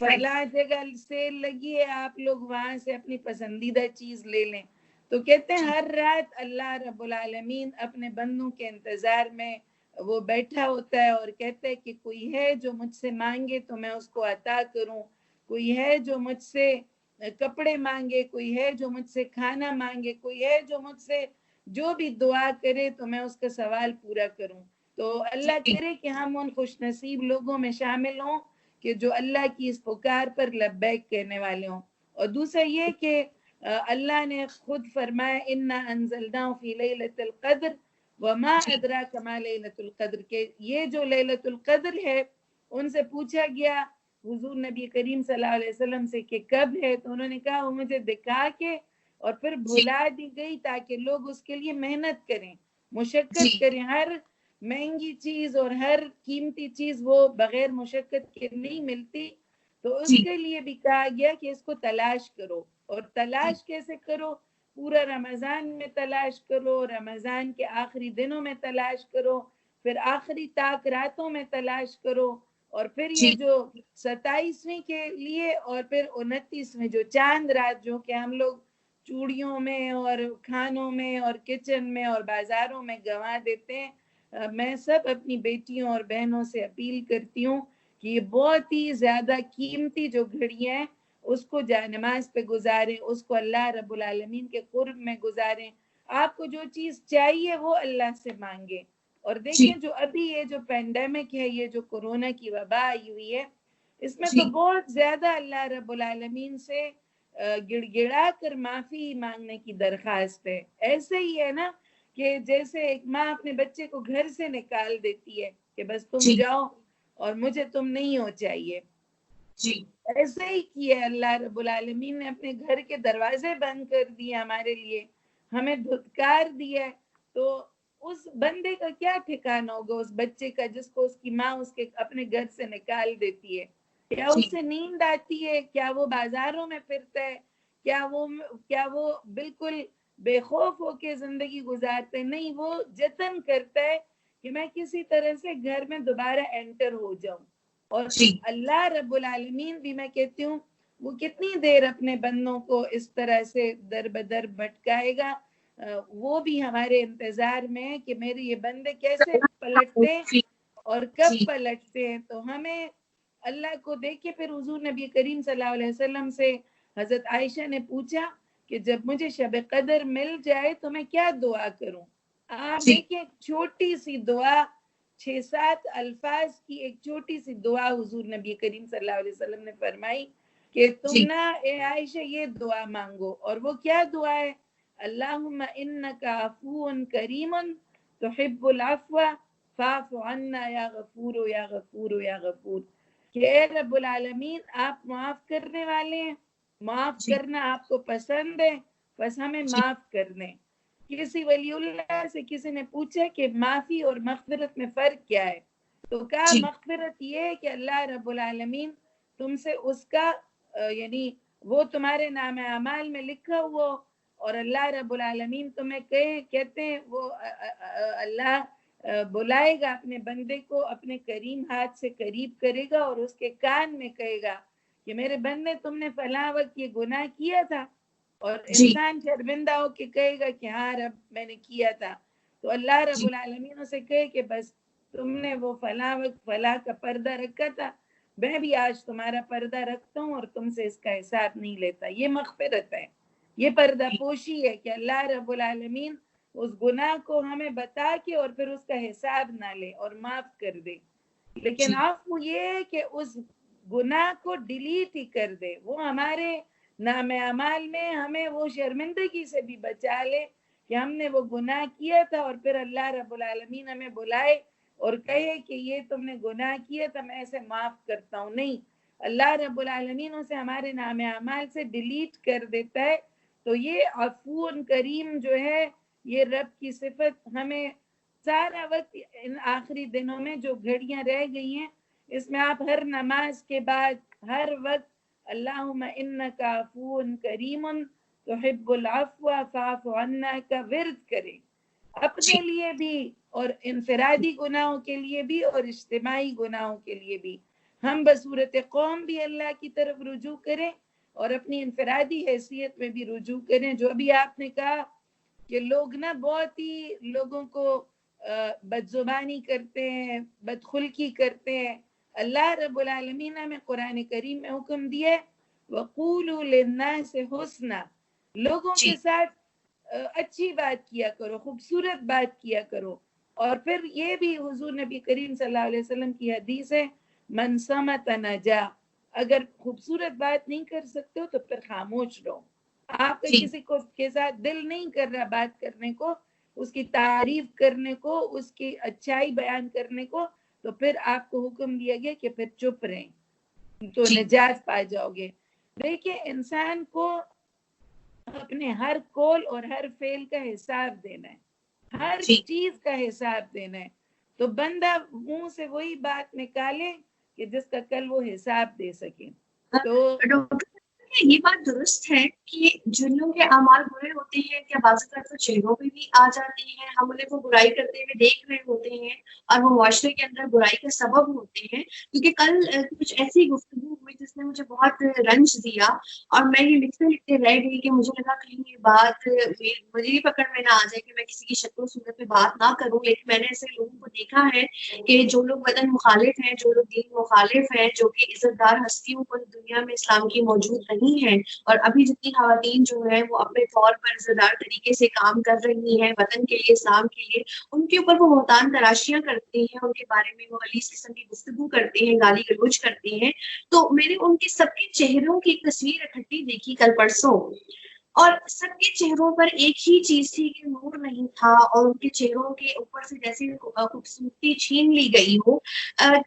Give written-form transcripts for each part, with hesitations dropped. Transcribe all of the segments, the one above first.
فلاں جگہ سیل لگی ہے، آپ لوگ وہاں سے اپنی پسندیدہ چیز لے لیں. تو کہتے ہیں ہر رات اللہ رب العالمین اپنے بندوں کے انتظار میں وہ بیٹھا ہوتا ہے اور کہتا ہے کہ کوئی ہے جو مجھ سے مانگے تو میں اس کو عطا کروں، کوئی ہے جو مجھ سے کپڑے مانگے، کوئی ہے جو مجھ سے کھانا مانگے، کوئی ہے جو مجھ سے جو بھی دعا کرے تو میں اس کا سوال پورا کروں. تو اللہ کرے کہ ہم ان خوش نصیب لوگوں میں شامل ہوں کہ جو اللہ کی اس پکار پر لبیک کہنے والے ہوں. اور دوسرا یہ کہ اللہ نے خود فرمایا انا انزلناہ فی لیلۃ القدر وما ادراک ما لیلۃ القدر، کہ یہ جو لیلۃ القدر ہے ان سے پوچھا گیا حضور نبی کریم صلی اللہ علیہ وسلم سے کہ کب ہے، تو انہوں نے کہا وہ مجھے دکھا کے اور پھر بھلا دی گئی تاکہ لوگ اس کے لیے محنت کریں، مشقت کریں. ہر مہنگی چیز اور ہر قیمتی چیز وہ بغیر مشقت کے نہیں ملتی، تو اس کے لیے بھی کہا گیا کہ اس کو تلاش کرو. اور تلاش کیسے کرو؟ پورا رمضان میں تلاش کرو، رمضان کے آخری دنوں میں تلاش کرو، پھر آخری طاق راتوں میں تلاش کرو، اور پھر یہ جو 27ویں کے لیے اور پھر 29ویں جو چاند رات جو کہ ہم لوگ چوڑیوں میں اور کھانوں میں اور کچن میں اور بازاروں میں گنوا دیتے ہیں. میں سب اپنی بیٹیوں اور بہنوں سے اپیل کرتی ہوں کہ یہ بہت ہی زیادہ قیمتی جو گھڑیاں ہیں اس کو جانماز پہ گزاریں، اس کو اللہ رب العالمین کے قرب میں گزاریں. آپ کو جو چیز چاہیے وہ اللہ سے مانگیں. اور دیکھیں جو ابھی یہ جو پینڈیمک ہے، یہ جو کورونا کی وبا آئی ہوئی ہے، اس میں تو بہت زیادہ اللہ رب العالمین سے گڑ گڑا کر معافی مانگنے کی درخواست ہے. ایسے ہی ہے نا کہ جیسے ایک ماں اپنے بچے کو گھر سے نکال دیتی ہے کہ بس تم جاؤ اور مجھے تم نہیں ہو چاہیے، ایسے ہی کیا اللہ رب العالمین نے اپنے گھر کے دروازے بند کر دیے ہمارے لیے، ہمیں دھتکار دیا. تو اس بندے کا کیا ٹھکانہ ہوگا اس بچے کا جس کو اس کی ماں اس کے اپنے گھر سے نکال دیتی ہے؟ کیا اس سے نیند آتی ہے؟ کیا وہ بازاروں میں پھرتا ہے؟ کیا وہ بالکل بے خوف ہو کے زندگی گزارتے؟ نہیں، وہ جتن کرتا ہے کہ میں کسی طرح سے گھر میں دوبارہ انٹر ہو جاؤں. اور اللہ رب العالمین بھی میں کہتی ہوں وہ کتنی دیر اپنے بندوں کو اس طرح سے در بدر بھٹکائے گا. وہ بھی ہمارے انتظار میں ہے کہ میرے یہ بندے کیسے پلٹتے اور کب پلٹتے ہیں. تو ہمیں اللہ کو دیکھ کے پھر حضور نبی کریم صلی اللہ علیہ وسلم سے حضرت عائشہ نے پوچھا کہ جب مجھے شب قدر مل جائے تو میں کیا دعا کروں؟ آپ دیکھیں چھوٹی سی دعا، 6-7 الفاظ کی ایک چھوٹی سی دعا حضور نبی کریم صلی اللہ علیہ وسلم نے فرمائی کہ تم نا اے عائشہ یہ دعا مانگو. اور وہ کیا دعا ہے؟ اللہم انکا عفو کریم تحب العفو فاعف عنا یا غفور یا غفور یا غفور، کہ اے رب العالمین آپ معاف کرنے والے ہیں، معاف کرنا آپ کو پسند ہے، بس ہمیں معاف کر دیں. کسی ولی اللہ سے کسی نے پوچھا کہ معافی اور مغفرت میں فرق کیا ہے؟ تو کہا مغفرت یہ ہے کہ اللہ رب العالمین تم سے اس کا یعنی وہ تمہارے نام اعمال میں لکھا ہوا، اور اللہ رب العالمین تمہیں کہتے ہیں وہ اللہ بلائے گا اپنے بندے کو، اپنے کریم ہاتھ سے قریب کرے گا اور اس کے کان میں کہے گا کہ میرے بندے تم نے فلاں وقت یہ گناہ کیا تھا، اور انسان شرمندہ ہو کے کہے گا کہ ہاں رب میں نے کیا تھا. تو اللہ رب العالمین سے کہے کہ بس تم نے وہ فلاں وقت فلاں کا پردہ رکھا تھا، میں بھی آج تمہارا پردہ رکھتا ہوں اور تم سے اس کا حساب نہیں لیتا. یہ مغفرت ہے، یہ پردہ پوشی ہے کہ اللہ رب العالمین اس گناہ کو ہمیں بتا کے اور پھر اس کا حساب نہ لے اور معاف کر دے. لیکن عفو یہ ہے کہ اس گناہ کو ڈیلیٹ ہی کر دے، وہ ہمارے نام اعمال میں ہمیں وہ شرمندگی سے بھی بچا لے کہ ہم نے وہ گناہ کیا تھا اور پھر اللہ رب العالمین ہمیں بلائے اور کہے کہ یہ تم نے گناہ کیا تھا میں اسے معاف کرتا ہوں. نہیں، اللہ رب العالمین اسے ہمارے نام اعمال سے ڈیلیٹ کر دیتا ہے. تو یہ عفو کریم جو ہے یہ رب کی صفت ہمیں سارا وقت ان آخری دنوں میں جو گھڑیاں رہ گئی ہیں اس میں آپ ہر نماز کے بعد ہر وقت اللہم انکا عفو کریم تحب العفو فاعف عنا کا ورد کریں، اپنے لیے بھی اور انفرادی گناہوں کے لیے بھی اور اجتماعی گناہوں کے لیے بھی. ہم بصورت قوم بھی اللہ کی طرف رجوع کریں اور اپنی انفرادی حیثیت میں بھی رجوع کریں. جو ابھی آپ نے کہا کہ لوگ نا بہت ہی لوگوں کو بد زبانی کرتے ہیں, بدخلقی کرتے ہیں. اللہ رب العالمین نے ہمیں قرآن کریم میں حکم دیا ہے وَقُولُوا لِلنَّاسِ حُسْنًا, لوگوں کے ساتھ اچھی بات کیا کرو, خوبصورت بات کیا کرو. اور پھر یہ بھی حضور نبی کریم صلی اللہ علیہ وسلم کی حدیث ہے من صمت نجا, اگر خوبصورت بات نہیں کر سکتے ہو تو پھر خاموش رہو. آپ کا کسی کو کے ساتھ دل نہیں کر رہا بات کرنے کو, اس کی تعریف کرنے کو, اس کی اچھائی بیان کرنے کو, تو پھر آپ کو حکم دیا گیا کہ پھر چپ رہیں تو نجات پا جاؤ گے. دیکھیں انسان کو اپنے ہر قول اور ہر فعل کا حساب دینا ہے, ہر چیز کا حساب دینا ہے. تو بندہ منہ سے وہی بات نکالے کہ جس کا کل وہ حساب دے سکے. تو یہ بات درست ہے کہ جن لوگوں کے اعمال برے ہوتے ہیں کیا بعض اوقات تو چہروں پہ بھی آ جاتے ہیں, ہم انہیں وہ برائی کرتے ہوئے دیکھ رہے ہوتے ہیں اور وہ معاشرے کے اندر برائی کا سبب ہوتے ہیں. کیونکہ کل کچھ ایسی گفتگو ہوئی جس نے مجھے بہت رنج دیا اور میں یہ لکھتے لکھتے رہ گئی کہ مجھے لگا کہیں یہ بات مجھے پکڑ میں نہ آ جائے کہ میں کسی کی شکل و صورت پہ بات نہ کروں. لیکن میں نے ایسے لوگوں کو دیکھا ہے کہ جو لوگ وطن مخالف ہیں, جو لوگ دین مخالف ہیں, جو کہ عزت دار ہستیوں کو دنیا میں اسلام کی موجود نہیں ہے, اور ابھی جتنی خواتین جو ہیں وہ اپنے طور پر عزتدار طریقے سے کام کر رہی ہیں وطن کے لیے, اسلام کے لیے, ان کے اوپر وہ بہتان تراشیاں کرتے ہیں, ان کے بارے میں وہ غلیظ قسم کی گفتگو کرتے ہیں, گالی گلوچ کرتے ہیں. تو میں نے ان کے سب کے چہروں کی ایک تصویر اکٹھی دیکھی کل پرسوں, اور سب کے چہروں پر ایک ہی چیز تھی کہ نور نہیں تھا, اور ان کے چہروں کے اوپر سے جیسے خوبصورتی چھین لی گئی ہو.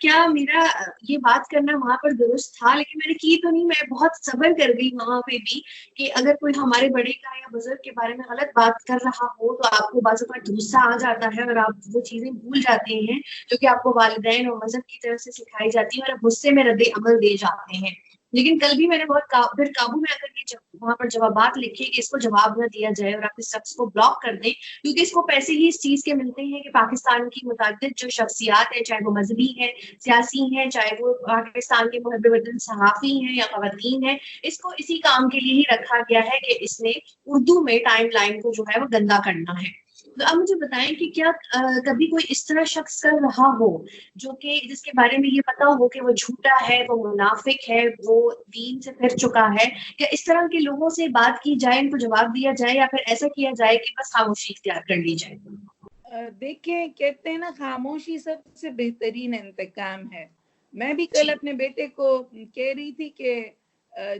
کیا میرا یہ بات کرنا وہاں پر درست تھا؟ لیکن میں نے کی تو نہیں, میں بہت صبر کر گئی وہاں پہ بھی کہ اگر کوئی ہمارے بڑے کا یا بزرگ کے بارے میں غلط بات کر رہا ہو تو آپ کو بعض اوقات غصہ آ جاتا ہے اور آپ وہ چیزیں بھول جاتے ہیں جو کہ آپ کو والدین اور مذہب کی طرف سے سکھائی جاتی ہیں, اور آپ غصے میں رد عمل دے جاتے ہیں. لیکن کل بھی میں نے بہت پھر قابو میں آ کر کے وہاں پر جوابات لکھے کہ اس کو جواب نہ دیا جائے اور آپ اس شخص کو بلاک کر دیں, کیونکہ اس کو پیسے ہی اس چیز کے ملتے ہیں کہ پاکستان کی متعدد جو شخصیات ہیں, چاہے وہ مذہبی ہیں, سیاسی ہیں, چاہے وہ پاکستان کے محب وطن صحافی ہیں یا خواتین ہیں, اس کو اسی کام کے لیے ہی رکھا گیا ہے کہ اس نے اردو میں ٹائم لائن کو جو ہے وہ گندا کرنا ہے. تو آپ مجھے بتائیں کہ کیا کبھی کوئی اس طرح شخص کر رہا ہو جو کہ جس کے بارے میں یہ پتا ہو کہ وہ جھوٹا ہے, وہ منافق ہے, وہ دین سے پھر چکا ہے, کیا اس طرح کے لوگوں سے بات کی جائے, ان کو جواب دیا جائے, یا پھر ایسا کیا جائے کہ بس خاموشی اختیار کر لی جائے؟ دیکھیں کہتے ہیں نا خاموشی سب سے بہترین انتقام ہے. میں بھی کل اپنے بیٹے کو کہہ رہی تھی کہ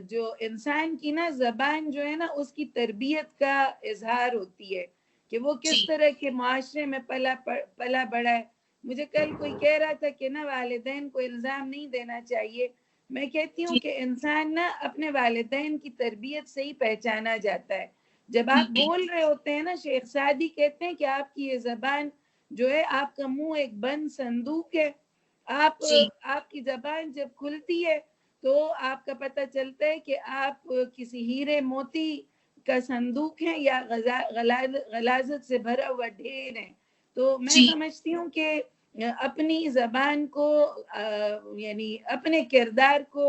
جو انسان کی نا زبان جو ہے نا اس کی تربیت کا اظہار ہوتی ہے کہ وہ کس طرح کے معاشرے میں پلا بڑا ہے. مجھے کل کوئی کہہ رہا تھا کہ نا والدین کو الزام نہیں دینا چاہیے. میں کہتی ہوں کہ انسان نا اپنے والدین کی تربیت سے ہی پہچانا جاتا ہے. جب آپ بول رہے ہوتے ہیں نا, شیخ سعدی کہتے ہیں کہ آپ کی یہ زبان جو ہے, آپ کا منہ ایک بند صندوق ہے. آپ کی زبان جب کھلتی ہے تو آپ کا پتہ چلتا ہے کہ آپ کسی ہیرے موتی کا صندوق ہے یا غلاظت سے بھرا ہوا ڈھیر ہے. تو میں سمجھتی ہوں کہ اپنی زبان کو یعنی اپنے کردار کو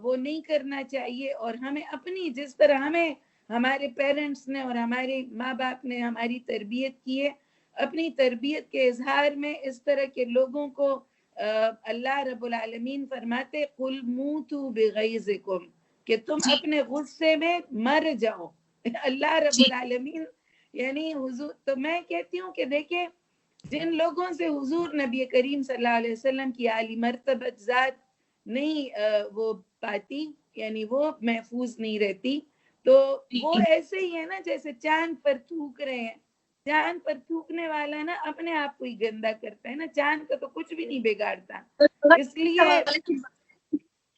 وہ نہیں کرنا چاہیے, اور ہمیں اپنی جس طرح ہمیں ہمارے پیرنٹس نے اور ہمارے ماں باپ نے ہماری تربیت کی ہے, اپنی تربیت کے اظہار میں اس طرح کے لوگوں کو اللہ رب العالمین فرماتے قُلْ مُوتُوا بِغَيْظِكُمْ, کہ تم اپنے غصے میں مر جاؤ. اللہ رب العالمین یعنی حضور. تو میں کہتی ہوں کہ دیکھیں جن لوگوں سے حضور نبی کریم صلی اللہ علیہ وسلم کی عالی مرتبت ذات نہیں وہ پاتی, یعنی وہ محفوظ نہیں رہتی, تو وہ ایسے ہی ہے نا جیسے چاند پر تھوک رہے ہیں. چاند پر تھوکنے والا نا اپنے آپ کو ہی گندا کرتا ہے نا, چاند کا تو کچھ بھی نہیں بگاڑتا. اس لیے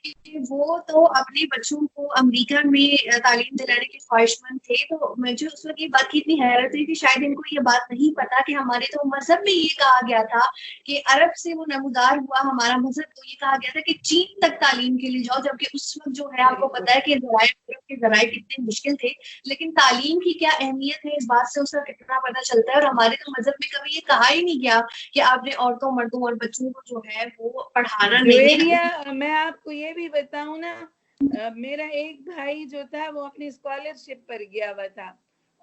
کہ وہ تو اپنے بچوں کو امریکہ میں تعلیم دلانے کے خواہش مند تھے، تو مجھے اس وقت یہ بات کی اتنی حیرت ہوئی کہ شاید ان کو یہ بات نہیں پتا کہ ہمارے تو مذہب میں یہ کہا گیا تھا کہ عرب سے وہ نمودار ہوا ہمارا مذہب، تو یہ کہا گیا تھا کہ چین تک تعلیم کے لیے جاؤ، جبکہ اس وقت جو ہے آپ کو بالکل پتا ہے کہ ذرائع کتنے مشکل تھے، لیکن تعلیم کی کیا اہمیت ہے اس بات سے اس کا کتنا پتہ چلتا ہے۔ اور ہمارے تو مذہب میں کبھی یہ کہا ہی نہیں گیا کہ آپ نے عورتوں مردوں اور بچوں کو جو ہے وہ پڑھانا نہیں ہے۔ جویریہ، میں آپ کو یہ بھی بتاؤں نا، میرا ایک بھائی جو تھا وہ اپنی اسکالرشپ پر گیا ہوا تھا،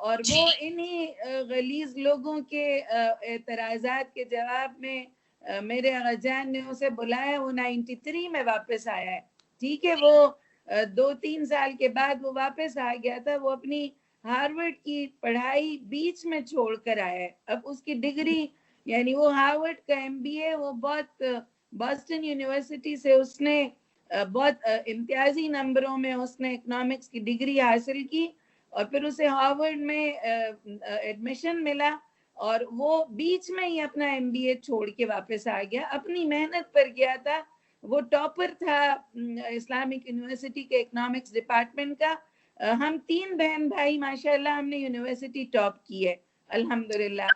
اور وہ انہی غلیظ لوگوں کے اعتراضات کے جواب میں میرے اغا جان نے اسے بلایا، وہ 93 میں واپس آیا ہے، ٹھیک ہے، وہ 2-3 سال کے بعد وہ واپس آ گیا تھا، وہ اپنی ہارورڈ کی پڑھائی بیچ میں چھوڑ کر آیا ہے، اب اس کی ڈگری، یعنی وہ ہارورڈ کا MBA، وہ بہت باسٹن یونیورسٹی سے اس نے بہت امتیازی نمبروں میں اس نے اکنامکس کی ڈگری حاصل کی، اور پھر اسے ہارورڈ میں ایڈمیشن ملا، اور وہ بیچ میں ہی اپنا MBA چھوڑ کے واپس آ گیا، اپنی محنت پر گیا تھا، وہ ٹاپر تھا اسلامک یونیورسٹی کے اکنامکس ڈپارٹمنٹ کا، ہم 3 بہن بھائی ماشاءاللہ ہم نے یونیورسٹی ٹاپ کی ہے الحمدللہ،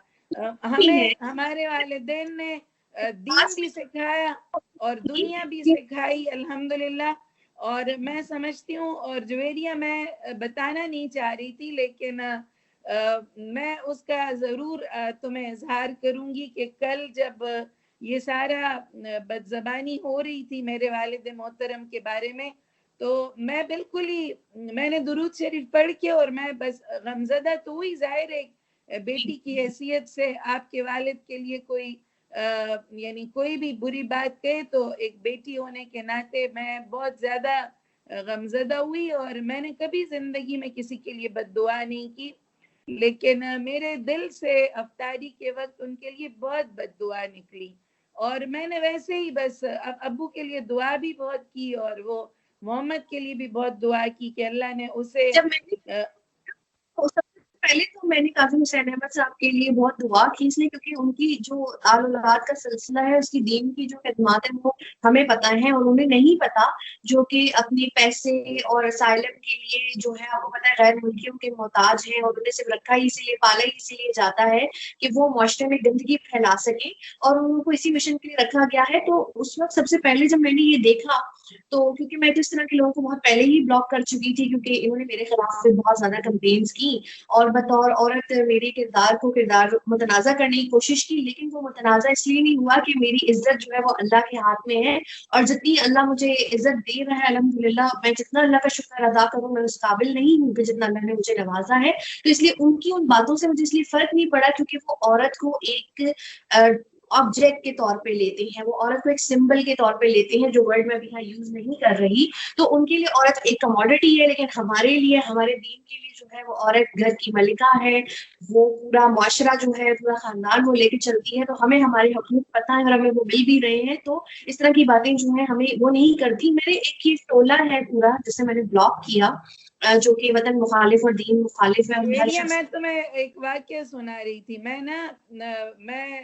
ہمیں ہمارے والدین نے دین بھی سکھایا اور دنیا بھی سکھائی الحمدللہ، اور میں سمجھتی ہوں، اور جویریہ میں بتانا نہیں چاہ رہی تھی لیکن میں اس کا ضرور تمہیں اظہار کروں گی کہ کل جب یہ سارا بد زبانی ہو رہی تھی میرے والد محترم کے بارے میں، تو میں بالکل ہی، میں نے درود شریف پڑھ کے، اور میں بس غمزدہ تو ہوئی، ظاہر ہے بیٹی کی حیثیت سے آپ کے والد کے لیے کوئی یعنی کوئی بھی بری بات کہے تو ایک بیٹی ہونے کے ناطے میں بہت زیادہ غمزدہ ہوئی، اور میں نے کبھی زندگی میں کسی کے لیے بد دعا نہیں کی، لیکن میرے دل سے افطاری کے وقت ان کے لیے بہت بد دعا نکلی، اور میں نے ویسے ہی بس ابو کے لیے دعا بھی بہت کی، اور وہ محمد کے لیے بھی بہت دعا کی کہ اللہ نے اسے جب میں نے سب سے پہلے تو میں نے قاسم حسین احمد صاحب کے لیے بہت دعا کی، اس لیے کیونکہ ان کی جو آل اولاد کا سلسلہ ہے، اس کی دین کی جو خدمات ہیں وہ ہمیں پتہ ہیں، اور انہیں نہیں پتا، جو کہ اپنے پیسے اور اسائلم کے لیے جو ہے آپ کو پتہ ہے غیر ملکیوں کے محتاج ہیں، اور انہیں صرف رکھا ہی اسی لیے، پالا ہی اسی لیے جاتا ہے کہ وہ معاشرے میں گندگی پھیلا سکے، اور ان کو اسی مشن کے لیے رکھا گیا ہے۔ تو اس وقت سب سے پہلے جب میں نے یہ دیکھا، تو کیونکہ میں تو اس طرح کے لوگوں کو بہت پہلے ہی بلاک کر چکی تھی، کیونکہ انہوں نے میرے خلاف سے بہت زیادہ کمپینز کی، اور بطور عورت میرے کردار متنازع کرنے کی کوشش کی، لیکن وہ متنازع اس لیے نہیں ہوا کہ میری عزت جو ہے وہ اللہ کے ہاتھ میں ہے، اور جتنی اللہ مجھے عزت دے رہا ہے الحمدللہ، میں جتنا اللہ کا شکر ادا کروں میں اس قابل نہیں ہوں کہ جتنا اللہ نے مجھے نوازا ہے، تو اس لیے ان کی ان باتوں سے مجھے اس لیے فرق نہیں پڑا، کیونکہ وہ عورت کو ایک آبجیکٹ کے طور پہ لیتے ہیں، وہ عورت کو ایک سمبل کے طور پہ لیتے ہیں، جو ورڈ میں ابھی یہاں یوز نہیں کر رہی، تو ان کے لیے عورت ایک کموڈٹی ہے، لیکن ہمارے لیے، ہمارے دین کے لیے جو ہے وہ عورت گھر کی ملکہ ہے، وہ پورا معاشرہ جو ہے، پورا خاندان وہ لے کے چلتی ہے، تو ہمیں ہمارے حقوق پتہ ہے، اور ہمیں وہ مل بھی رہے ہیں، تو اس طرح کی باتیں جو ہیں ہمیں وہ نہیں کرتی۔ میرے ایک یہ ٹولہ ہے پورا جسے میں نے بلاک کیا، جو کہ وطن مخالف اور دین مخالف ہے، ہر جویریہ شخص۔ میں تمہیں ایک واقعہ سنا رہی تھی، میں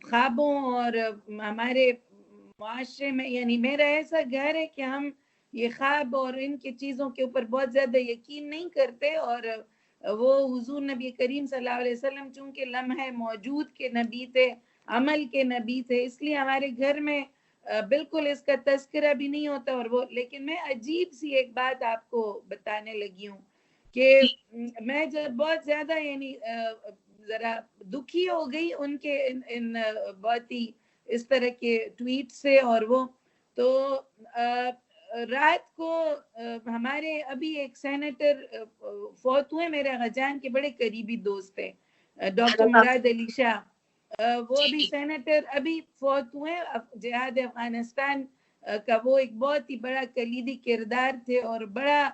خوابوں اور ہمارے معاشرے میں، یعنی میرا ایسا گھر ہے کہ ہم یہ خواب اور ان کی چیزوں کے اوپر بہت زیادہ یقین نہیں کرتے، اور وہ حضور نبی کریم صلی اللہ علیہ وسلم چونکہ لمحہ موجود کے نبی تھے، عمل کے نبی تھے، اس لیے ہمارے گھر میں بالکل اس کا تذکرہ بھی نہیں ہوتا، اور وہ، لیکن میں عجیب سی ایک بات آپ کو بتانے لگی ہوں کہ میں جب بہت زیادہ یعنی ذرا دکھی ہو گئی ان کے ان بہت ہی اس طرح کے ٹویٹ سے، اور وہ تو رات کو ہمارے ابھی ایک سینیٹر فوت ہوئے، میرے غجان کے بڑے قریبی دوست تھے، ڈاکٹر مراد علی شاہ، وہ ابھی سینیٹر ابھی فوت ہوئے، جہاد افغانستان کا وہ ایک بہت ہی بڑا کلیدی کردار تھے، اور بڑا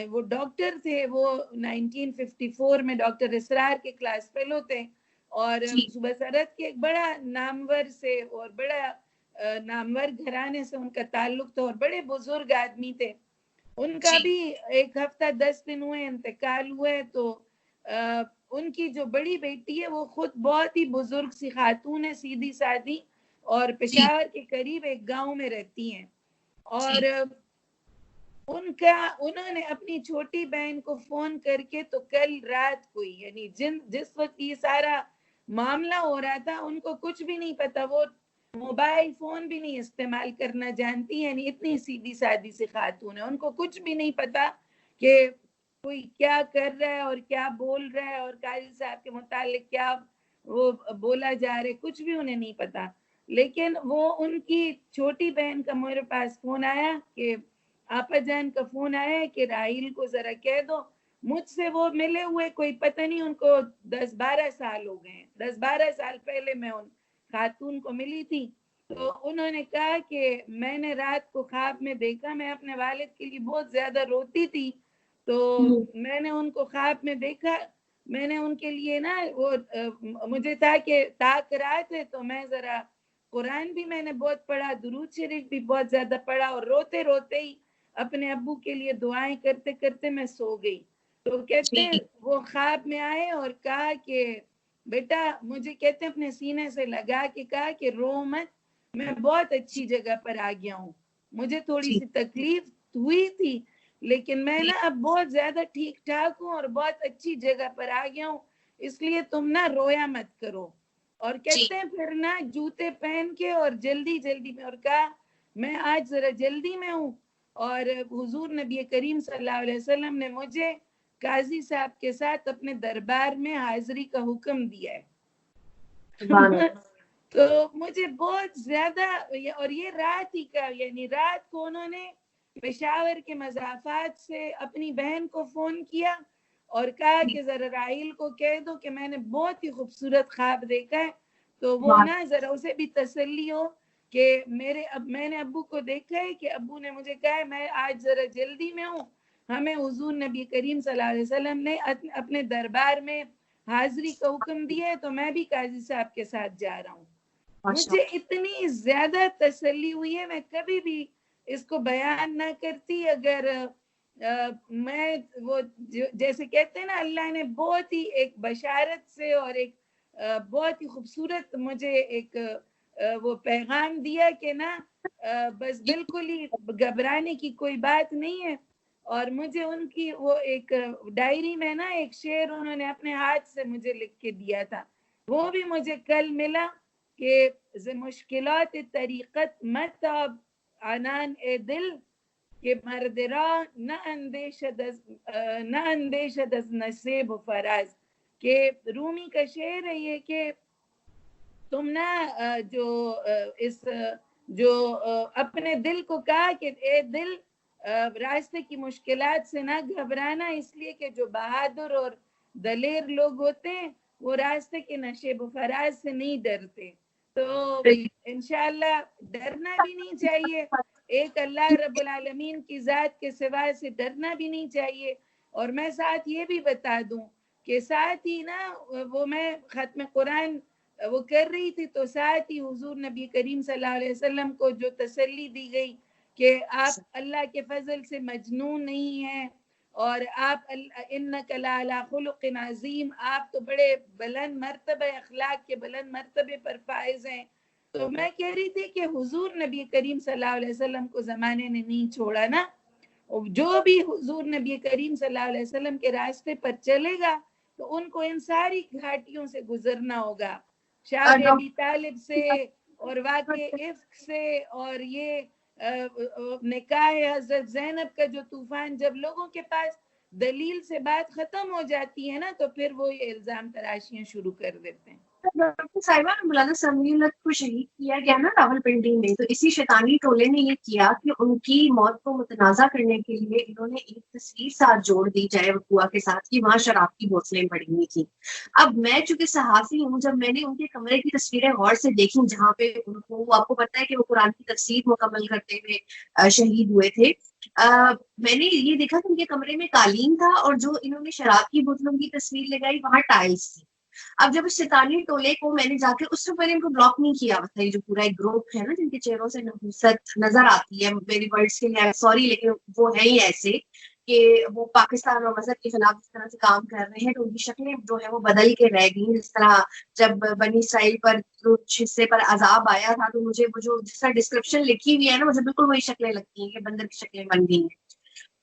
وہ ڈاکٹر تھے، وہ 1954 میں ڈاکٹر اسرار کے کلاس فیلو تھے، اور صوبہ سرحد کے ایک بڑا نامور سے اور بڑا نامور گھرانے سے ان کا تعلق تھا، اور بڑے بزرگ آدمی تھے، ان کا بھی ایک ہفتہ 10 دن ہوئے انتقال ہوئے، تو ان کی جو بڑی بیٹی ہے وہ خود بہت ہی بزرگ سی خاتون ہے، سیدھی سادی، اور پشاور کے قریب ایک گاؤں میں رہتی ہیں، اور انہوں نے اپنی چھوٹی بہن کو فون کر کے تو کل رات کو یعنی جس وقت یہ سارا معاملہ ہو رہا تھا ان کو کچھ بھی نہیں پتا، وہ موبائل فون بھی نہیں استعمال کرنا جانتی، یعنی اتنی سیدھی سادی سی خاتون ہے، ان کو کچھ بھی نہیں پتا کہ کوئی کیا کر رہا ہے اور کیا بول رہا ہے اور قاضی صاحب کے متعلق کیا وہ بولا جا رہا ہے، کچھ بھی انہیں نہیں پتا۔ لیکن وہ ان کی چھوٹی بہن کا میرے پاس فون آیا کہ آپا جان کا فون آیا کہ راحیل کو ذرا کہہ دو۔ مجھ سے وہ ملے ہوئے کوئی پتہ نہیں ان کو 10-12 سال ہو گئے ہیں، 10-12 سال پہلے میں ان خاتون کو ملی تھی۔ تو انہوں نے کہا کہ میں نے رات کو خواب میں دیکھا، میں اپنے والد کے لیے بہت زیادہ روتی تھی، تو میں نے ان کو خواب میں دیکھا، میں نے ان کے لیے نا وہ مجھے تھا کہ تاک رات ہے تو میں ذرا قرآن بھی میں نے بہت پڑھا، درود شریف بھی بہت زیادہ پڑھا، اور روتے روتے ہی اپنے ابو کے لیے دعائیں کرتے کرتے میں سو گئی۔ تو کہتے ہیں وہ خواب میں آئے اور کہا کہ بیٹا، مجھے کہتے ہیں اپنے سینے سے لگا کے کہا کہ رو مت، میں بہت اچھی جگہ پر آ گیا ہوں، مجھے تھوڑی سی تکلیف ہوئی تھی لیکن میں نا اب بہت زیادہ ٹھیک ٹھاک ہوں اور بہت اچھی جگہ پر آ گیا ہوں، اس لیے تم نا رویا مت کرو۔ اور کہتے ہیں پھر نا جوتے پہن کے اور جلدی جلدی میں، اور کہا میں آج ذرا جلدی میں ہوں، اور حضور نبی کریم صلی اللہ علیہ وسلم نے مجھے قاضی صاحب کے ساتھ اپنے دربار میں حاضری کا حکم دیا ہے۔ تو مجھے بہت زیادہ، اور یہ رات ہی کا، یعنی رات کو انہوں نے پشاور کے مضافات سے اپنی بہن کو فون کیا اور کہا کہ ذرا راحیل کو کہہ دو کہ میں نے بہت ہی خوبصورت خواب دیکھا ہے، تو وہ نا ذرا اسے بھی تسلی ہو کہ میں نے ابو کو دیکھا ہے کہ ابو نے مجھے کہا ہے میں آج ذرا جلدی میں ہوں، ہمیں حضور نبی کریم صلی اللہ علیہ وسلم نے اپنے دربار میں حاضری کا حکم دیا ہے، تو میں بھی قاضی صاحب کے ساتھ جا رہا ہوں۔ مجھے اتنی زیادہ تسلی ہوئی ہے، میں کبھی بھی اس کو بیان نہ کرتی اگر میں وہ جیسے کہتے ہیں نا اللہ نے بہت ہی ایک بشارت سے اور ایک بہت ہی خوبصورت مجھے ایک وہ پیغام دیا کہ نا بس بالکل ہی گھبرانے کی کوئی بات نہیں ہے۔ اور مجھے ان کی وہ ایک ڈائری میں نا ایک شعر انہوں نے اپنے ہاتھ سے مجھے لکھ کے دیا تھا، وہ بھی مجھے کل ملا کہ مشکلات طریقت مت اب عنان اے دل کہ مرد را نہ اندیشد از نصیب و فراز، کہ رومی کا شعر ہے یہ کہ تم نا جو اپنے دل کو کہا کہ اے دل راستے کی مشکلات سے نہ گھبرانا، اس لیے کہ جو بہادر اور دلیر لوگ ہوتے ہیں وہ راستے کے نشیب و فراز سے نہیں ڈرتے۔ تو انشاءاللہ ڈرنا بھی نہیں چاہیے، ایک اللہ رب العالمین کی ذات کے سوا سے ڈرنا بھی نہیں چاہیے۔ اور میں ساتھ یہ بھی بتا دوں کہ ساتھ ہی نا وہ میں ختم قرآن وہ کر رہی تھی تو ساتھ ہی حضور نبی کریم صلی اللہ علیہ وسلم کو جو تسلی دی گئی کہ آپ اللہ کے فضل سے مجنون نہیں ہیں، اور آپ انک لعلی خلق عظیم، آپ تو بڑے بلند مرتبہ اخلاق کے بلند مرتبے پر فائز ہیں۔ تو میں کہہ رہی تھی کہ حضور نبی کریم صلی اللہ علیہ وسلم کو زمانے نے نہیں چھوڑا نا، جو بھی حضور نبی کریم صلی اللہ علیہ وسلم کے راستے پر چلے گا تو ان کو ان ساری گھاٹیوں سے گزرنا ہوگا، شاد ابی طالب سے اور واقع عفق سے، اور یہ نکاح حضرت زینب کا جو طوفان، جب لوگوں کے پاس دلیل سے بات ختم ہو جاتی ہے نا تو پھر وہ یہ الزام تراشیاں شروع کر دیتے ہیں۔ ڈاکٹر صاحبہ، مولانا سمیع الحق کو شہید کیا گیا نا راولپنڈی میں، تو اسی شیطانی ٹولے نے یہ کیا کہ ان کی موت کو متنازع کرنے کے لیے انہوں نے ایک تصویر ساتھ جوڑ دی جائے وقوع کے ساتھ کہ وہاں شراب کی بوتلیں پڑی ہوئی تھیں۔ اب میں چونکہ صحافی ہوں، جب میں نے ان کے کمرے کی تصویریں غور سے دیکھی جہاں پہ ان کو، آپ کو پتہ ہے کہ وہ قرآن کی تفسیر مکمل کرتے ہوئے شہید ہوئے تھے، میں نے یہ دیکھا کہ ان کے کمرے میں قالین تھا اور جو انہوں نے شراب کی بوتلوں کی تصویر لگائی وہاں ٹائلس تھی۔ اب جب اس شیطانی ٹولے کو میں نے جا کے اس سے پہلے ان کو بلاک نہیں کیا تھا، یہ جو پورا ایک گروپ ہے نا جن کے چہروں سے نحوست نظر آتی ہے، میری ورڈز کے لیے سوری لیکن وہ ہے ہی ایسے کہ وہ پاکستان اور مذہب کے خلاف اس طرح سے کام کر رہے ہیں، تو ان کی شکلیں جو ہے وہ بدل کے رہ گئی. جس طرح جب بنی اسرائیل پر کچھ حصے پر عذاب آیا تھا تو مجھے وہ جو جس طرح ڈسکرپشن لکھی ہوئی ہے نا، مجھے بالکل وہی شکلیں لگتی ہیں کہ بندر کی شکلیں بن گئی ہیں.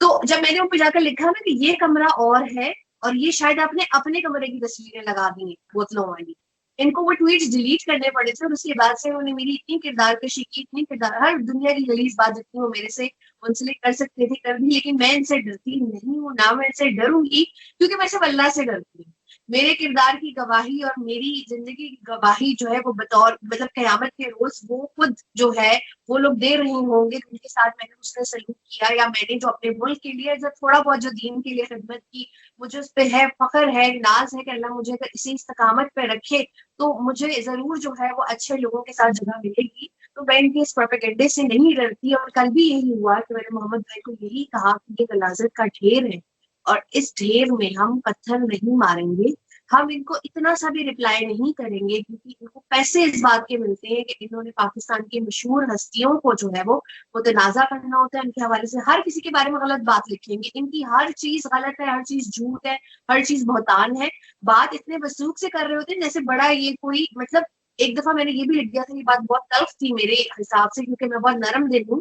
تو جب میں نے اوپر جا کر لکھا نا کہ یہ کمرہ اور ہے، اور یہ شاید آپ نے اپنے کمرے کی تصویریں لگا دی ہیں بوتلوں والی، ان کو وہ ٹویٹس ڈیلیٹ کرنے پڑے تھے. اور اس کے بعد سے انہوں نے میری اتنی کردار کشی کی، اتنی کردار، ہر دنیا کی غلیظ بات جتنی وہ میرے سے منسلک کر سکتے تھے کر دی، لیکن میں ان سے ڈرتی نہیں ہوں، نہ میں ان سے ڈروں گی، کیونکہ میں صرف اللہ سے ڈرتی ہوں. میرے کردار کی گواہی اور میری زندگی کی گواہی جو ہے وہ بطور مطلب قیامت کے روز وہ خود جو ہے وہ لوگ دے رہے ہوں گے ان کے ساتھ میں نے اس نے سلوک کیا، یا میں نے جو اپنے ملک کے لیے جو تھوڑا بہت جو دین کے لیے خدمت کی، مجھے اس پہ ہے فخر ہے، ناز ہے کہ اللہ مجھے اگر اسی استقامت پہ رکھے تو مجھے ضرور جو ہے وہ اچھے لوگوں کے ساتھ جگہ ملے گی. تو میں ان کے اس پروپیگنڈے سے نہیں ڈرتی. اور کل بھی یہی ہوا کہ میں نے محمد بھائی کو یہی کہا کہ یہ غلاظت کا ڈھیر ہے، اور اس ڈھیر میں ہم پتھر نہیں ماریں گے، ہم ان کو اتنا سا بھی رپلائی نہیں کریں گے، کیونکہ ان کو پیسے اس بات کے ملتے ہیں کہ انہوں نے پاکستان کی مشہور ہستیوں کو جو ہے وہ متنازع کرنا ہوتا ہے. ان کے حوالے سے ہر کسی کے بارے میں غلط بات لکھیں گے، ان کی ہر چیز غلط ہے، ہر چیز جھوٹ ہے، ہر چیز بہتان ہے. بات اتنے وسوخ سے کر رہے ہوتے ہیں جیسے بڑا یہ کوئی مطلب. ایک دفعہ میں نے یہ بھی لکھ دیا تھا، یہ بات بہت تلخ تھی میرے حساب سے کیونکہ میں بہت نرم دل ہوں.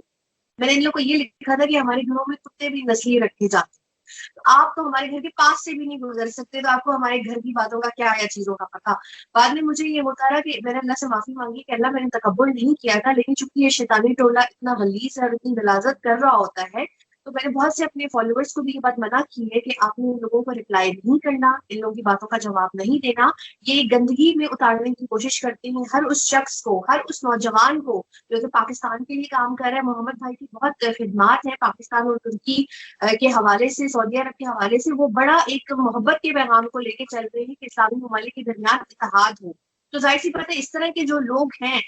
میں نے ان لوگوں کو یہ لکھا تھا کہ ہمارے گھروں میں کتے بھی نسلی رکھے جاتے ہیں، آپ تو ہمارے گھر کے پاس سے بھی نہیں گزر سکتے، تو آپ کو ہمارے گھر کی باتوں کا کیا یا چیزوں کا پتہ. بعد میں مجھے یہ ہوتا رہا کہ میں نے اللہ سے معافی مانگی کہ اللہ میں نے تکبر نہیں کیا تھا، لیکن چونکہ یہ شیطانی ٹولہ اتنا غلیظ ہے اور اتنی غلاظت کر رہا ہوتا ہے، تو میں نے بہت سے اپنے فالوورز کو بھی یہ بات منع کی ہے کہ آپ نے ان لوگوں کو رپلائی نہیں کرنا، ان لوگوں کی باتوں کا جواب نہیں دینا. یہ گندگی میں اتارنے کی کوشش کرتے ہیں ہر اس شخص کو، ہر اس نوجوان کو جو کہ پاکستان کے لیے کام کر رہا ہے. محمد بھائی کی بہت خدمات ہیں پاکستان اور ترکی کے حوالے سے، سعودی عرب کے حوالے سے، وہ بڑا ایک محبت کے پیغام کو لے کے چل رہے ہیں کہ اسلامی ممالک کے درمیان اتحاد ہو. تو ظاہر سی بات ہے اس طرح کے جو لوگ ہیں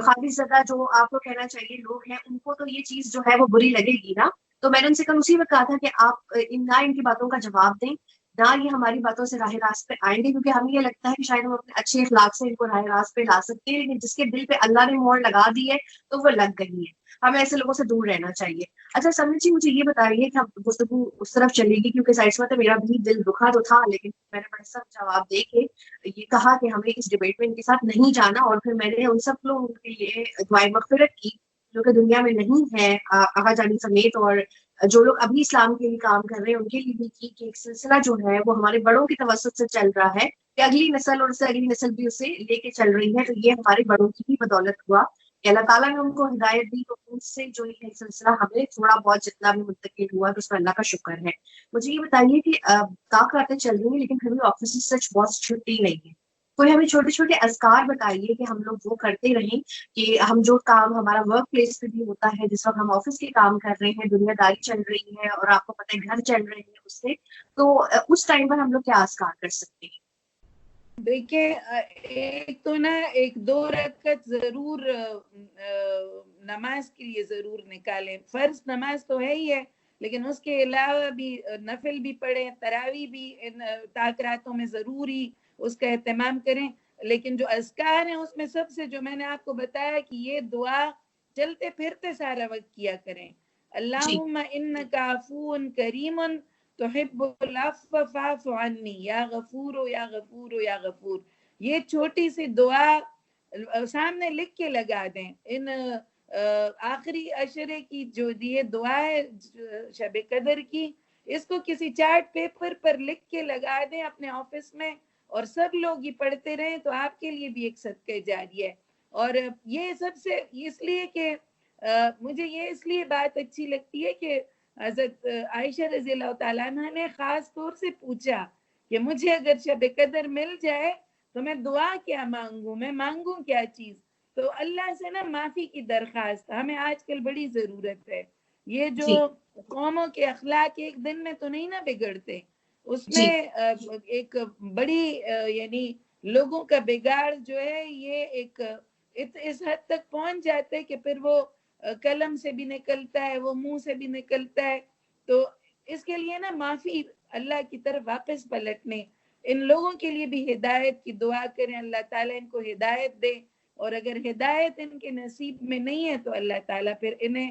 خالص زدہ جو آپ کو کہنا چاہیے لوگ ہیں، ان کو تو یہ چیز جو ہے وہ بری لگے گی نا. تو میں نے ان سے کل اسی وقت کہا تھا کہ آپ نہ ان کی باتوں کا جواب دیں، نہ یہ ہماری باتوں سے راہ راست پہ آئیں گے، کیونکہ ہمیں یہ لگتا ہے کہ شاید ہم اپنے اچھے اخلاق سے ان کو راہ راست پہ لا سکتے ہیں، لیکن جس کے دل پہ اللہ نے مہر لگا دی ہے تو وہ لگ گئی ہے. ہمیں ایسے لوگوں سے دور رہنا چاہیے. اچھا سمجھ جی مجھے یہ بتائیے کہ اب گفتگو اس طرف چلے گی، کیونکہ ظاہر سی بات ہے میرا بھی دل دکھا تو تھا، لیکن میں نے بڑے سخت جواب دے کے یہ کہا کہ ہمیں اس ڈبیٹ میں ان کے ساتھ نہیں جانا. اور پھر میں نے ان سب لوگوں کے لیے دعائیں مغفرت کی جو کہ دنیا میں نہیں ہے، آغا جانی سمیت، اور جو لوگ ابھی اسلام کے لیے کام کر رہے ہیں ان کے لیے بھی کی کہ ایک سلسلہ جو ہے وہ ہمارے بڑوں کی توسط سے چل رہا ہے کہ اگلی نسل اور اس سے اگلی نسل بھی اسے لے کے چل رہی ہے. تو یہ ہمارے بڑوں کی بھی بدولت ہوا کہ اللہ تعالیٰ نے ان کو ہدایت دی، تو ان سے جو یہ سلسلہ ہمیں تھوڑا بہت جتنا بھی منتقل ہوا تو اس پر اللہ کا شکر ہے. مجھے یہ بتائیے کہ کام چل رہی ہیں لیکن ہمیں آفس سے سچ بہت چھٹی نہیں ہے. کوئی ہمیں چھوٹے چھوٹے اذکار بتائیے کہ ہم لوگ وہ کرتے رہیں کہ ہم جو کام ہمارا ورک پلیس پہ بھی ہوتا ہے، جس وقت ہم آفس کے کام کر رہے ہیں، دنیا داری چل رہی ہے اور آپ کو پتہ ہے گھر چل رہے ہیں اس سے، تو اس ٹائم پر ہم لوگ کیا اذکار کر سکتے ہیں؟ دیکھیں ایک تو نا ایک 2 رکعت ضرور نماز کے لیے ضرور نکالیں. فرض نماز تو ہے ہی ہے، لیکن اس کے علاوہ بھی نفل بھی پڑھیں، تراویح بھی ان طاق راتوں میں ضروری اس کا اہتمام کریں. لیکن جو اذکار ہیں اس میں سب سے جو میں نے آپ کو بتایا کہ یہ دعا چلتے پھرتے سارا وقت کیا کریں. اللہم انکا عفو کریم تحب العفو فاعف عنی یا غفور یا غفور یا غفور. یہ چھوٹی سی دعا سامنے لکھ کے لگا دیں. ان آخری عشرے کی جو یہ دعا ہے شب قدر کی، اس کو کسی چارٹ پیپر پر لکھ کے لگا دیں اپنے آفس میں، اور سب لوگ یہ پڑھتے رہیں تو آپ کے لیے بھی ایک صدقہ جاریہ ہے. اور یہ سب سے اس لیے کہ مجھے یہ اس لیے بات اچھی لگتی ہے کہ حضرت عائشہ رضی اللہ تعالیٰ عنہ نے خاص طور سے پوچھا کہ مجھے اگر شب قدر مل جائے تو میں دعا کیا مانگوں، میں مانگوں کیا چیز؟ تو اللہ سے نا معافی کی درخواست ہمیں آج کل بڑی ضرورت ہے. یہ جو قوموں کے اخلاق ایک دن میں تو نہیں نا بگڑتے، اس میں ایک بڑی یعنی لوگوں کا بگاڑ جو ہے یہ ایک اس حد تک پہنچ جاتا ہے کہ پھر وہ قلم سے بھی نکلتا ہے، وہ منہ سے بھی نکلتا ہے. تو اس کے لیے نا معافی اللہ کی طرف واپس پلٹنے، ان لوگوں کے لیے بھی ہدایت کی دعا کریں، اللہ تعالیٰ ان کو ہدایت دے. اور اگر ہدایت ان کے نصیب میں نہیں ہے تو اللہ تعالیٰ پھر انہیں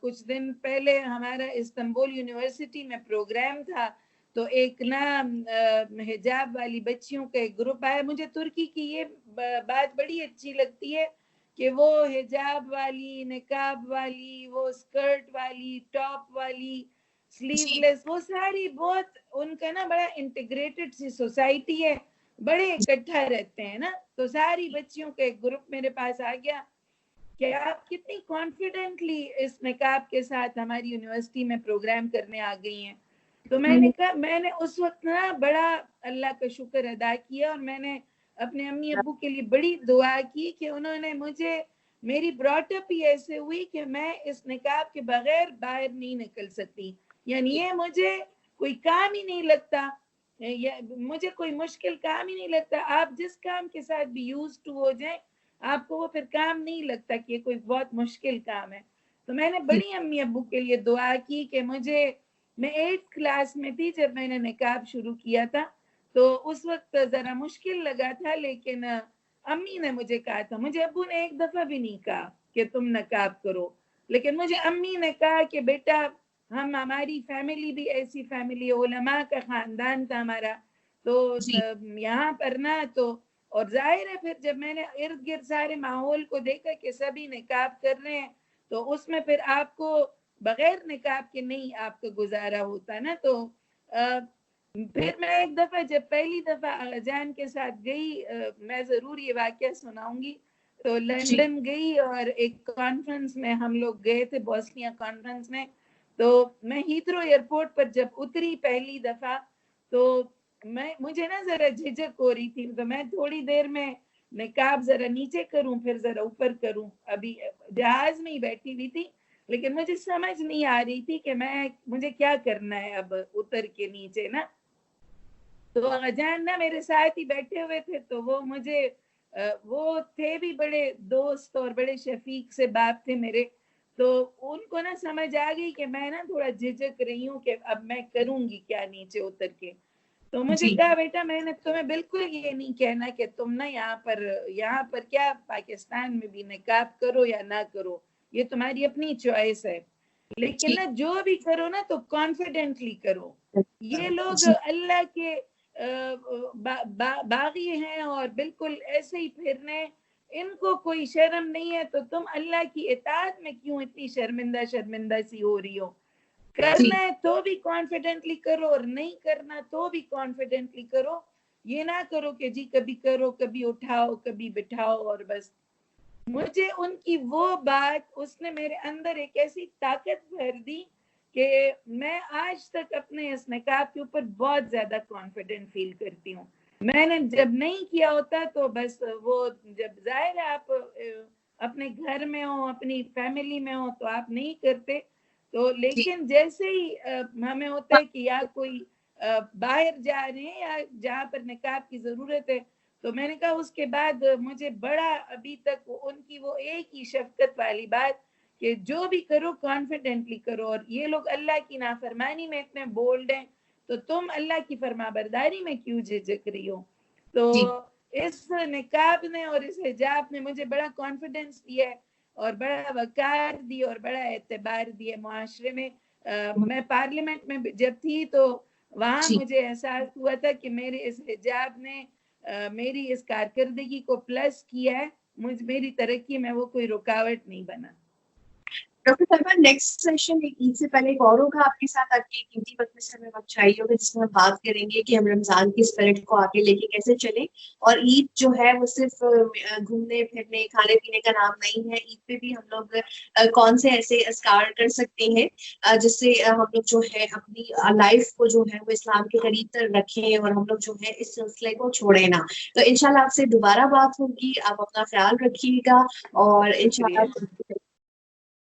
کچھ دن پہلے ہمارا استنبول یونیورسٹی میں پروگرام تھا، تو ایک نا حجاب والی بچیوں کا ایک گروپ آیا. مجھے ترکی کی یہ بات بڑی اچھی لگتی ہے کہ وہ حجاب والی، نقاب والی، وہ اسکرٹ والی، ٹاپ والی، سلیو لیس، وہ ساری بہت ان کا نا بڑا انٹیگریٹڈ سی سوسائٹی ہے، بڑے اکٹھا رہتے ہیں نا. تو ساری بچیوں کا ایک گروپ میرے پاس آ گیا کہ آپ کتنی کانفیڈنٹلی اس نقاب کے ساتھ ہماری یونیورسٹی میں پروگرام کرنے آ گئی ہیں. تو میں نے کہا، میں نے اس وقت نا بڑا اللہ کا شکر ادا کیا، اور میں نے اپنے امی ابو کے لیے بڑی دعا کی کہ انہوں نے مجھے، میری براٹ اپ ہی ایسے ہوئی کہ میں اس نقاب کے بغیر باہر نہیں نکل سکتی. یعنی یہ مجھے کوئی کام ہی نہیں لگتا، مجھے کوئی مشکل کام ہی نہیں لگتا. آپ جس کام کے ساتھ بھی یوز ٹو ہو جائیں، آپ کو وہ پھر کام نہیں لگتا کہ کوئی بہت مشکل کام ہے. تو میں نے بڑی امی ابو کے لیے دعا کی کہ میں 8th کلاس میں تھی جب میں نے نقاب شروع کیا تھا، تو اس وقت ذرا مشکل لگا تھا، لیکن امی نے مجھے کہا تھا، مجھے ابو نے ایک دفعہ بھی نہیں کہا کہ تم نقاب کرو، لیکن مجھے امی نے کہا کہ بیٹا ہماری فیملی بھی ایسی فیملی، علماء کا خاندان تھا ہمارا، تو یہاں پر نا تو، اور ظاہر ہے پھر جب میں نے ارد گرد سارے ماحول کو دیکھا کہ سبھی نقاب کر رہے ہیں، تو اس میں پھر آپ کو بغیر نقاب کے نہیں آپ کا گزارا ہوتا نا. تو پھر میں ایک دفعہ جب پہلی دفعہ جان کے ساتھ گئی، میں ضرور یہ واقعہ سناؤں گی، تو لندن گئی اور ایک کانفرنس میں ہم لوگ گئے تھے، بوسنیا کانفرنس میں. تو میں ہیتھرو ایئرپورٹ پر جب اتری پہلی دفعہ، تو مجھے نا ذرا جھجک ہو رہی تھی، تو میں تھوڑی دیر میں نقاب ذرا نیچے کروں پھر ذرا اوپر کروں. ابھی جہاز میں ہی بیٹھی ہوئی تھی، لیکن مجھے سمجھ نہیں آ رہی تھی کہ مجھے کیا کرنا ہے اب اتر کے نیچے نا. تو جان نا میرے ساتھ ہی بیٹھے ہوئے تھے، تو وہ تھے بھی بڑے دوست اور بڑے شفیق سے باپ تھے میرے. تو ان کو نا سمجھ آ گئی کہ میں نا تھوڑا جھجک رہی ہوں کہ اب میں کروں گی کیا نیچے اتر کے. تو مجھے کہا بیٹا میں نے تمہیں بالکل یہ نہیں کہنا کہ تم نا یہاں پر کیا پاکستان میں بھی نقاب کرو یا نہ کرو، یہ تمہاری اپنی چوائس ہے، لیکن نا جو بھی کرو نا تو کانفیڈنٹلی کرو. یہ لوگ اللہ کے باغی ہیں اور بالکل ایسے ہی پھرنے، ان کو کوئی شرم نہیں ہے، تو تم اللہ کی اطاعت میں کیوں اتنی شرمندہ سی ہو رہی ہو؟ کرنا ہے تو بھی کانفیڈنٹلی کرو، اور نہیں کرنا تو بھی کانفیڈنٹلی کرو. یہ نہ کرو کہ جی کبھی کرو کبھی اٹھاؤ کبھی بٹھاؤ اور بس. مجھے ان کی وہ بات، اس نے میرے اندر ایک ایسی طاقت بھر دی کہ میں آج تک اپنے اس نقاب کے اوپر بہت زیادہ کانفیڈنٹ فیل کرتی ہوں. میں نے جب نہیں کیا ہوتا تو بس وہ، جب ظاہر ہے آپ اپنے گھر میں ہو، اپنی فیملی میں ہو، تو آپ نہیں کرتے. تو لیکن جیسے ہی ہمیں ہوتا ہے کہ یا کوئی باہر جا رہے ہیں یا جہاں پر نقاب کی ضرورت ہے، تو میں نے کہا اس کے بعد مجھے بڑا ابھی تک ان کی وہ ایک ہی شفقت والی بات کہ جو بھی کرو کانفیڈنٹلی کرو. اور یہ لوگ اللہ کی نافرمانی میں اتنے بولڈ ہیں، تو تم اللہ کی فرما برداری میں کیوں جھجک رہی ہو؟ تو اس نقاب نے اور اس حجاب نے مجھے بڑا کانفیڈنس دیا ہے اور بڑا وقار دی اور بڑا اعتبار دیا معاشرے میں. میں پارلیمنٹ میں جب تھی تو وہاں مجھے احساس ہوا تھا کہ میرے اس حجاب نے میری اس کارکردگی کو پلس کیا ہے، میری ترقی میں وہ کوئی رکاوٹ نہیں بنا. ڈاکٹر طیبہ، نیکسٹ سیشن عید سے پہلے ایک اور ہوگا آپ کے ساتھ، آپ کی قیمتی وقت میں سے ہمیں وقت چاہیے ہوگا، جس میں ہم بات کریں گے کہ ہم رمضان کی اسپرٹ کو آگے لے کے کیسے چلیں. اور عید جو ہے وہ صرف گھومنے پھرنے کھانے پینے کا نام نہیں ہے. عید پہ بھی ہم لوگ کون سے ایسے اذکار کر سکتے ہیں جس سے ہم لوگ جو ہے اپنی لائف کو جو ہے وہ اسلام کے قریب تر رکھیں اور ہم لوگ جو ہے اس سلسلے کو چھوڑیں نہ. تو انشاءاللہ آپ سے دوبارہ بات ہوگی. آپ اپنا خیال رکھیے گا اور انشاءاللہ